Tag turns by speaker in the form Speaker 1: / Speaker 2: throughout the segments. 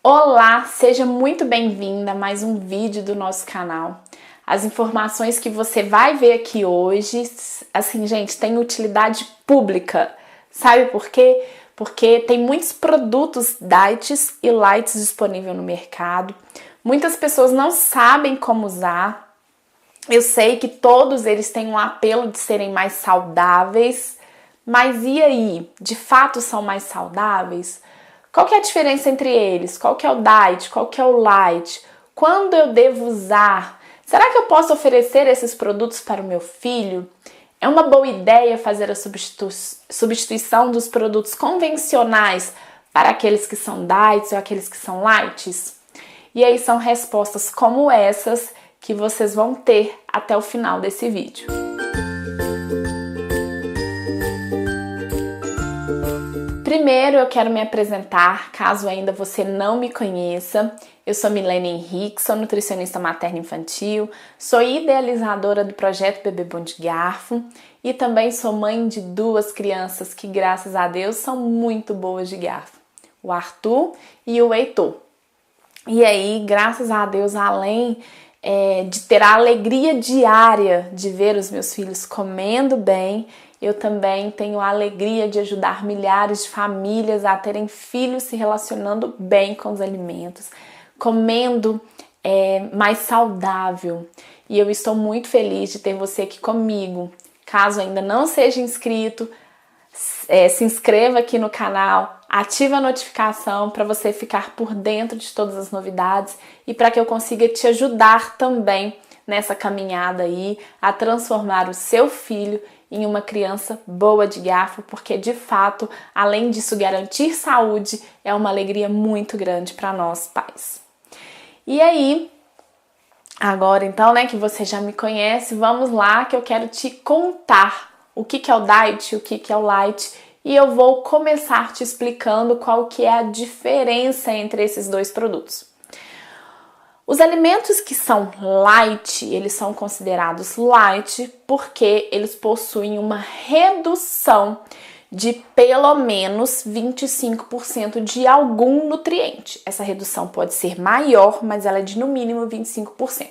Speaker 1: Olá, seja muito bem-vinda a mais um vídeo do nosso canal. As informações que você vai ver aqui hoje, assim, gente, tem utilidade pública. Sabe por quê? Porque tem muitos produtos diets e lights disponíveis no mercado. Muitas pessoas não sabem como usar. Eu sei que todos eles têm um apelo de serem mais saudáveis, mas e aí? De fato são mais saudáveis? Qual que é a diferença entre eles? Qual que é o diet? Qual que é o light? Quando eu devo usar? Será que eu posso oferecer esses produtos para o meu filho? É uma boa ideia fazer a substituição dos produtos convencionais para aqueles que são diets ou aqueles que são lights? E aí são respostas como essas que vocês vão ter até o final desse vídeo. Primeiro eu quero me apresentar, caso ainda você não me conheça. Eu sou Milene Henrique, sou nutricionista materno-infantil, sou idealizadora do projeto Bebê Bom de Garfo e também sou mãe de duas crianças que, graças a Deus, são muito boas de garfo, o Arthur e o Heitor. E aí, graças a Deus, além de ter a alegria diária de ver os meus filhos comendo bem, eu também tenho a alegria de ajudar milhares de famílias a terem filhos se relacionando bem com os alimentos, comendo mais saudável. E eu estou muito feliz de ter você aqui comigo. Caso ainda não seja inscrito, se inscreva aqui no canal, ative a notificação para você ficar por dentro de todas as novidades e para que eu consiga te ajudar também nessa caminhada aí a transformar o seu filho em uma criança boa de garfo, porque de fato, além disso garantir saúde, é uma alegria muito grande para nós pais. E aí, agora então, né, que você já me conhece, vamos lá que eu quero te contar o que é o diet, o que é o light, e eu vou começar te explicando qual que é a diferença entre esses dois produtos. Os alimentos que são light, eles são considerados light porque eles possuem uma redução de pelo menos 25% de algum nutriente. Essa redução pode ser maior, mas ela é de no mínimo 25%.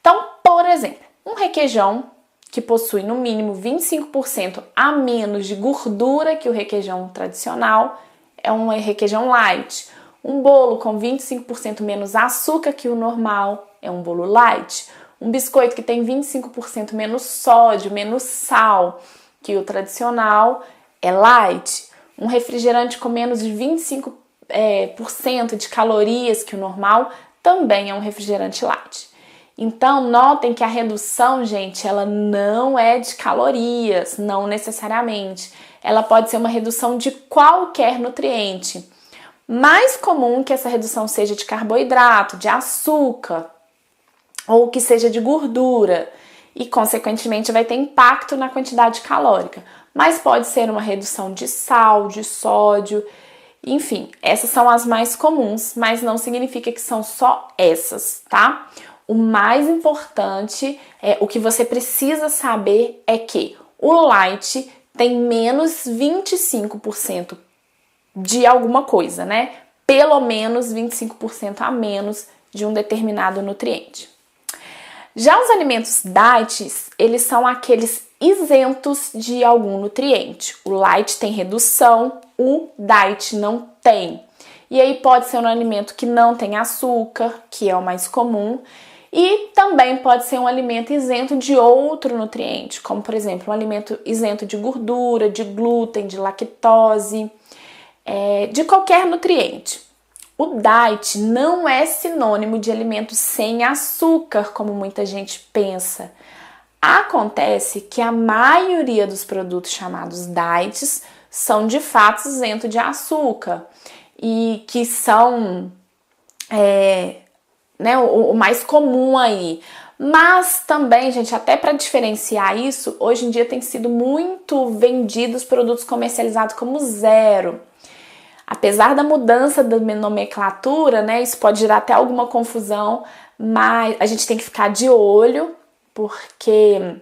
Speaker 1: Então, por exemplo, um requeijão que possui no mínimo 25% a menos de gordura que o requeijão tradicional é um requeijão light. Um bolo com 25% menos açúcar que o normal é um bolo light. Um biscoito que tem 25% menos sódio, menos sal que o tradicional é light. Um refrigerante com menos de 25% de calorias que o normal também é um refrigerante light. Então, notem que a redução, gente, ela não é de calorias, não necessariamente. Ela pode ser uma redução de qualquer nutriente. Mais comum que essa redução seja de carboidrato, de açúcar ou que seja de gordura e, consequentemente, vai ter impacto na quantidade calórica. Mas pode ser uma redução de sal, de sódio, enfim, essas são as mais comuns, mas não significa que são só essas, tá? O mais importante, o que você precisa saber é que o light tem menos 25% de alguma coisa, né? Pelo menos 25% a menos de um determinado nutriente. Já os alimentos diets, eles são aqueles isentos de algum nutriente. O light tem redução, o diet não tem. E aí pode ser um alimento que não tem açúcar, que é o mais comum, e também pode ser um alimento isento de outro nutriente, como por exemplo, um alimento isento de gordura, de glúten, de lactose, de qualquer nutriente. O diet não é sinônimo de alimento sem açúcar, como muita gente pensa. Acontece que a maioria dos produtos chamados diets são de fato isentos de açúcar e que são o mais comum aí. Mas também, gente, até para diferenciar isso, hoje em dia tem sido muito vendidos produtos comercializados como zero. Apesar da mudança da nomenclatura, né, isso pode gerar até alguma confusão, mas a gente tem que ficar de olho, porque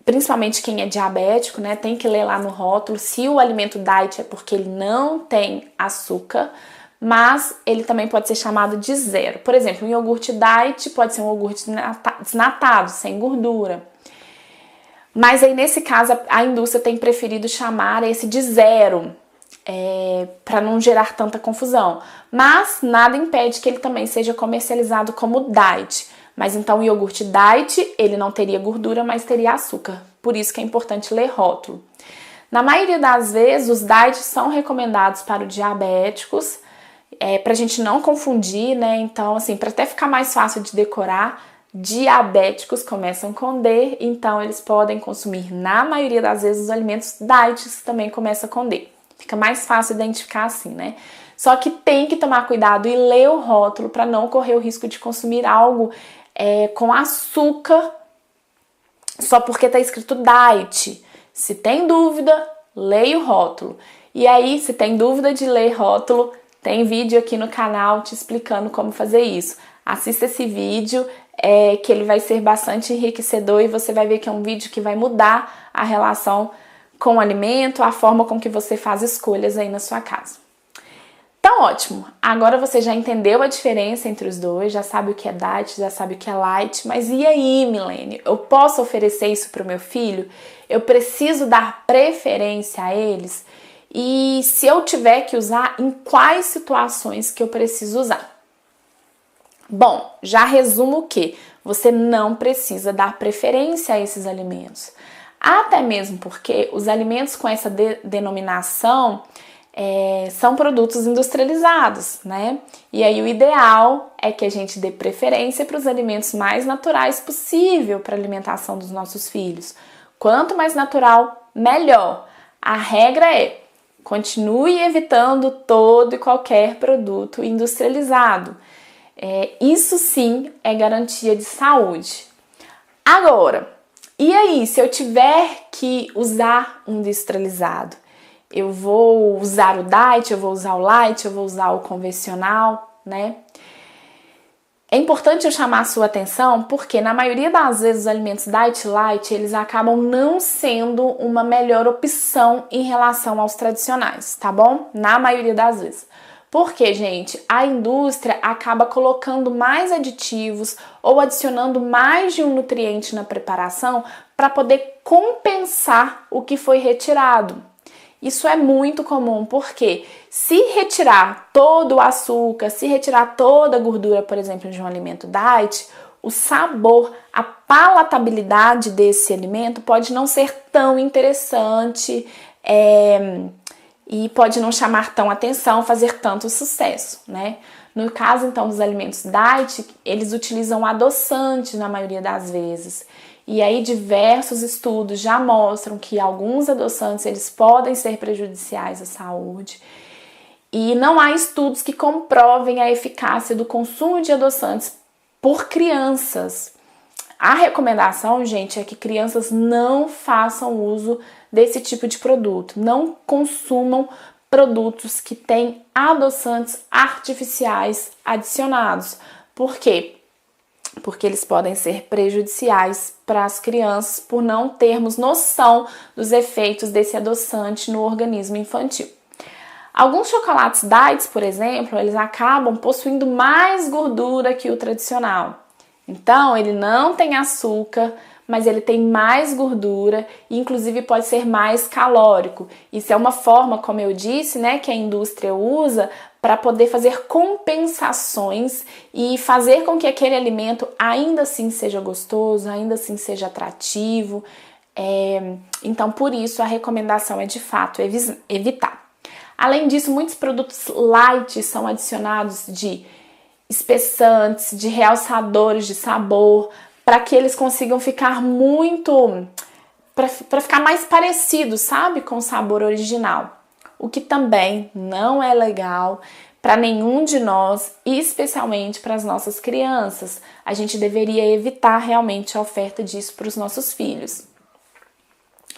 Speaker 1: principalmente quem é diabético, né, tem que ler lá no rótulo se o alimento diet é porque ele não tem açúcar, mas ele também pode ser chamado de zero. Por exemplo, um iogurte diet pode ser um iogurte desnatado, sem gordura. Mas aí, nesse caso, a indústria tem preferido chamar esse de zero, para não gerar tanta confusão. Mas nada impede que ele também seja comercializado como diet. Mas então o iogurte diet, ele não teria gordura, mas teria açúcar. Por isso que é importante ler rótulo. Na maioria das vezes, os diets são recomendados para os diabéticos, para a gente não confundir, né? Então, assim, para até ficar mais fácil de decorar, diabéticos começam com D, então eles podem consumir, na maioria das vezes, os alimentos diets também começam com D. Fica mais fácil identificar assim, né? Só que tem que tomar cuidado e ler o rótulo para não correr o risco de consumir algo com açúcar só porque está escrito diet. Se tem dúvida, leia o rótulo. E aí, se tem dúvida de ler rótulo, tem vídeo aqui no canal te explicando como fazer isso. Assista esse vídeo, que ele vai ser bastante enriquecedor e você vai ver que é um vídeo que vai mudar a relação com o alimento, a forma com que você faz escolhas aí na sua casa. Então, ótimo! Agora você já entendeu a diferença entre os dois, já sabe o que é diet, já sabe o que é light, mas e aí, Milene? Eu posso oferecer isso para o meu filho? Eu preciso dar preferência a eles? E se eu tiver que usar, em quais situações que eu preciso usar? Bom, já resumo que você não precisa dar preferência a esses alimentos. Até mesmo porque os alimentos com essa denominação são produtos industrializados, né? E aí o ideal é que a gente dê preferência para os alimentos mais naturais possível para a alimentação dos nossos filhos. Quanto mais natural, melhor. A regra é: continue evitando todo e qualquer produto industrializado. Isso sim é garantia de saúde. Agora, e aí, se eu tiver que usar um industrializado? Eu vou usar o diet, eu vou usar o light, eu vou usar o convencional, né? É importante eu chamar a sua atenção porque na maioria das vezes os alimentos diet e light, eles acabam não sendo uma melhor opção em relação aos tradicionais, tá bom? Na maioria das vezes. Porque, gente, a indústria acaba colocando mais aditivos ou adicionando mais de um nutriente na preparação para poder compensar o que foi retirado. Isso é muito comum, porque se retirar todo o açúcar, se retirar toda a gordura, por exemplo, de um alimento diet, o sabor, a palatabilidade desse alimento pode não ser tão interessante, e pode não chamar tão atenção, fazer tanto sucesso, né? No caso, então, dos alimentos diet, eles utilizam adoçantes na maioria das vezes. E aí diversos estudos já mostram que alguns adoçantes eles podem ser prejudiciais à saúde. E não há estudos que comprovem a eficácia do consumo de adoçantes por crianças. A recomendação, gente, é que crianças não façam uso desse tipo de produto. Não consumam produtos que têm adoçantes artificiais adicionados. Por quê? Porque eles podem ser prejudiciais para as crianças por não termos noção dos efeitos desse adoçante no organismo infantil. Alguns chocolates diets, por exemplo, eles acabam possuindo mais gordura que o tradicional. Então, ele não tem açúcar, mas ele tem mais gordura e inclusive pode ser mais calórico. Isso é uma forma, como eu disse, né, que a indústria usa para poder fazer compensações e fazer com que aquele alimento ainda assim seja gostoso, ainda assim seja atrativo. Então, por isso, a recomendação é de fato evitar. Além disso, muitos produtos light são adicionados de espessantes, de realçadores de sabor, para que eles consigam ficar para ficar mais parecidos, sabe, com o sabor original. O que também não é legal para nenhum de nós, e especialmente para as nossas crianças. A gente deveria evitar realmente a oferta disso para os nossos filhos.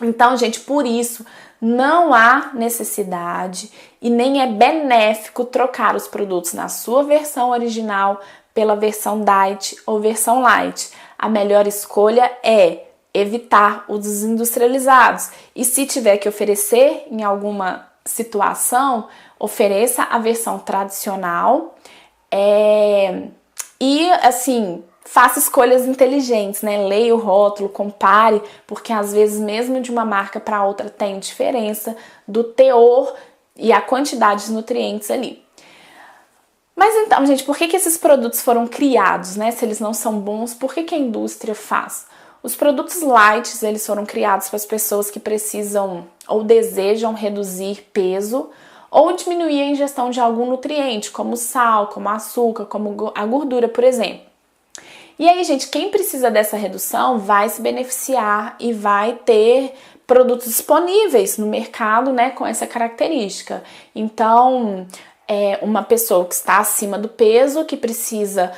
Speaker 1: Então, gente, por isso não há necessidade e nem é benéfico trocar os produtos na sua versão original pela versão diet ou versão light. A melhor escolha é evitar os industrializados. E se tiver que oferecer em alguma situação, ofereça a versão tradicional e, assim, faça escolhas inteligentes, né? Leia o rótulo, compare, porque às vezes mesmo de uma marca para outra tem diferença do teor e a quantidade de nutrientes ali. Mas então, gente, por que esses produtos foram criados, né? Se eles não são bons, por que a indústria faz? Os produtos light, eles foram criados para as pessoas que precisam ou desejam reduzir peso ou diminuir a ingestão de algum nutriente, como sal, como açúcar, como a gordura, por exemplo. E aí, gente, quem precisa dessa redução vai se beneficiar e vai ter produtos disponíveis no mercado, né, com essa característica. Então, uma pessoa que está acima do peso, que precisa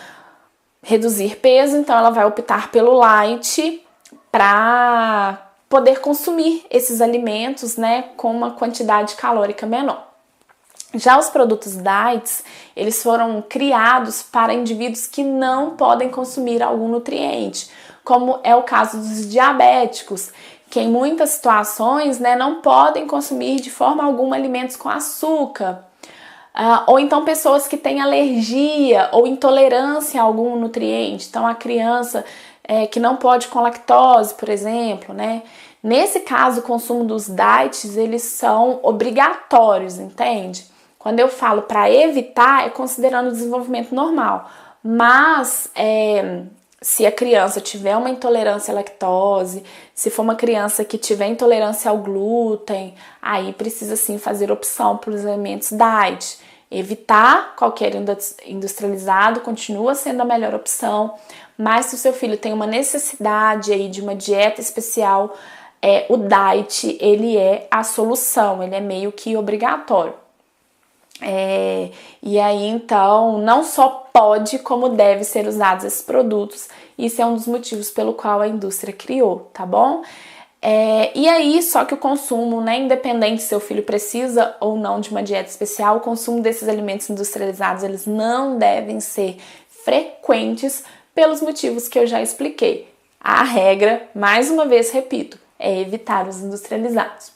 Speaker 1: reduzir peso, então ela vai optar pelo light para poder consumir esses alimentos, né, com uma quantidade calórica menor. Já os produtos diets, eles foram criados para indivíduos que não podem consumir algum nutriente, como é o caso dos diabéticos, que em muitas situações, né, não podem consumir de forma alguma alimentos com açúcar. Ou então pessoas que têm alergia ou intolerância a algum nutriente. Então a criança que não pode com lactose, por exemplo, né? Nesse caso, o consumo dos diets, eles são obrigatórios, entende? Quando eu falo para evitar, é considerando o desenvolvimento normal. Mas se a criança tiver uma intolerância à lactose, se for uma criança que tiver intolerância ao glúten, aí precisa sim fazer opção por alimentos diet. Evitar qualquer industrializado continua sendo a melhor opção, mas se o seu filho tem uma necessidade aí de uma dieta especial, o diet ele é a solução, ele é meio que obrigatório. E aí então não só pode como deve ser usados esses produtos. Isso é um dos motivos pelo qual a indústria criou, tá bom? E aí, só que o consumo, né, independente se seu filho precisa ou não de uma dieta especial, o consumo desses alimentos industrializados, eles não devem ser frequentes pelos motivos que eu já expliquei. A regra, mais uma vez repito, é evitar os industrializados.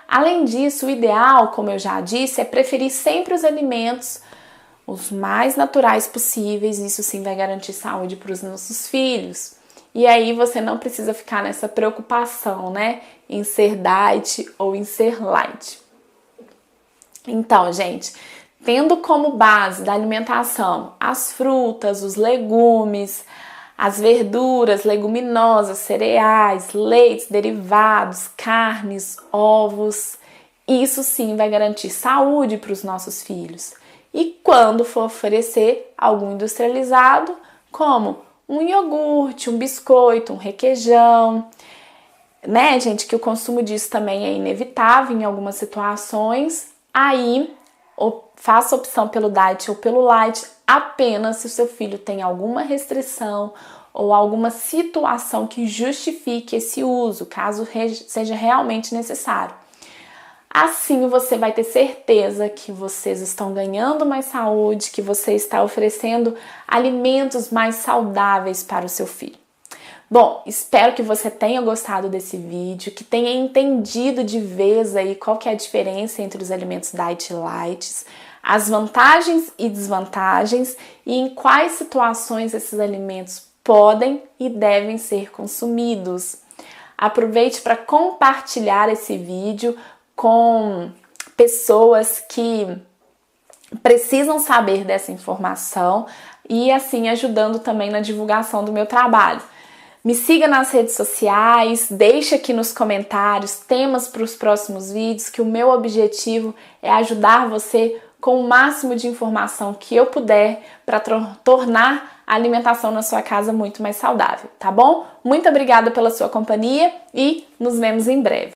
Speaker 1: Além disso, o ideal, como eu já disse, é preferir sempre os alimentos os mais naturais possíveis. Isso sim vai garantir saúde para os nossos filhos. E aí você não precisa ficar nessa preocupação, né, em ser diet ou em ser light. Então, gente, tendo como base da alimentação as frutas, os legumes, as verduras, leguminosas, cereais, leites, derivados, carnes, ovos, isso sim vai garantir saúde para os nossos filhos. E quando for oferecer algum industrializado, como um iogurte, um biscoito, um requeijão, né, gente, que o consumo disso também é inevitável em algumas situações, aí faça opção pelo diet ou pelo light apenas se o seu filho tem alguma restrição ou alguma situação que justifique esse uso, caso seja realmente necessário. Assim você vai ter certeza que vocês estão ganhando mais saúde, que você está oferecendo alimentos mais saudáveis para o seu filho. Bom, espero que você tenha gostado desse vídeo, que tenha entendido de vez aí qual que é a diferença entre os alimentos diet e light, as vantagens e desvantagens e em quais situações esses alimentos podem e devem ser consumidos. Aproveite para compartilhar esse vídeo com pessoas que precisam saber dessa informação e assim ajudando também na divulgação do meu trabalho. Me siga nas redes sociais, deixe aqui nos comentários temas para os próximos vídeos, que o meu objetivo é ajudar você com o máximo de informação que eu puder para tornar a alimentação na sua casa muito mais saudável, tá bom? Muito obrigada pela sua companhia e nos vemos em breve.